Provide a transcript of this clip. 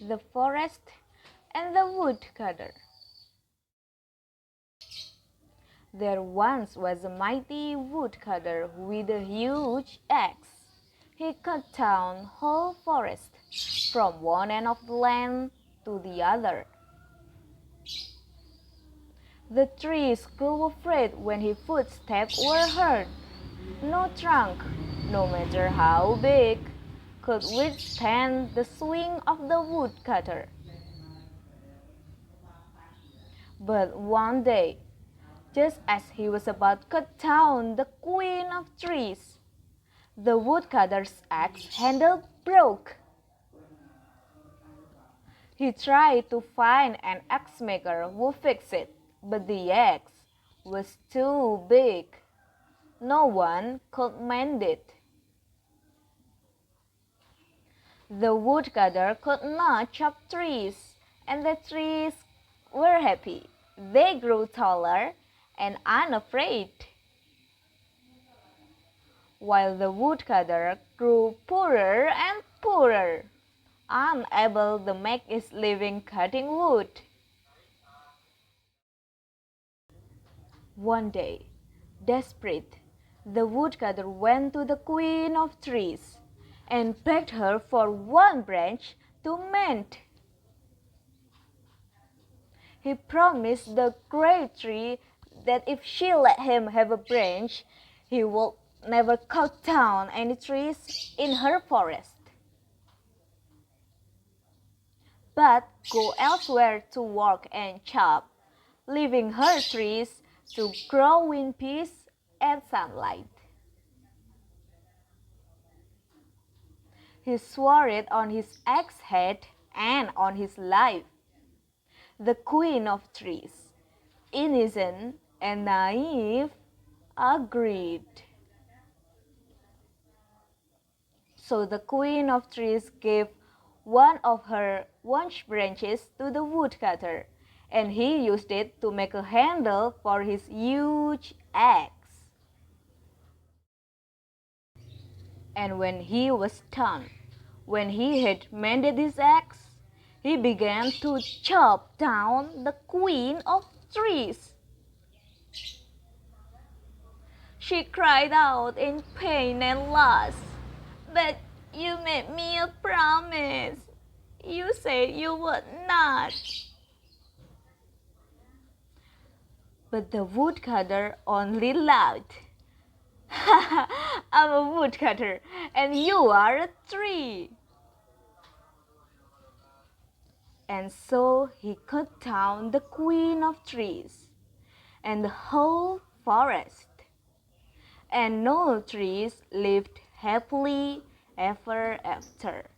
the forest, and the woodcutter. There once was a mighty woodcutter with a huge axe. He cut down whole forest from one end of the land to the other. The trees grew afraid when his footsteps were heard. No trunk, no matter how big, could withstand the swing of the woodcutter. But one day, just as he was about to cut down the queen of trees, the woodcutter's axe handle broke. He tried to find an axe maker who would fix it, but the axe was too big. No one could mend it. The woodcutter could not chop trees, and the trees were happy. They grew taller and unafraid, while the woodcutter grew poorer and poorer, unable to make his living cutting wood. One day, desperate, the woodcutter went to the queen of trees and begged her for one branch to mend. He promised the great tree that if she let him have a branch, he would never cut down any trees in her forest, but go elsewhere to work and chop, leaving her trees to grow in peace and sunlight. He swore it on his axe head and on his life. The queen of trees, innocent and naive, agreed. So the queen of trees gave one of her bunch branches to the woodcutter, and he used it to make a handle for his huge axe. And when he was done, when he had mended his axe, he began to chop down the queen of trees. She cried out in pain and loss, "But you made me a promise. You said you would not." But the woodcutter only laughed. "I'm a woodcutter and you are a tree." And so he cut down the queen of trees and the whole forest, and no trees lived happily ever after.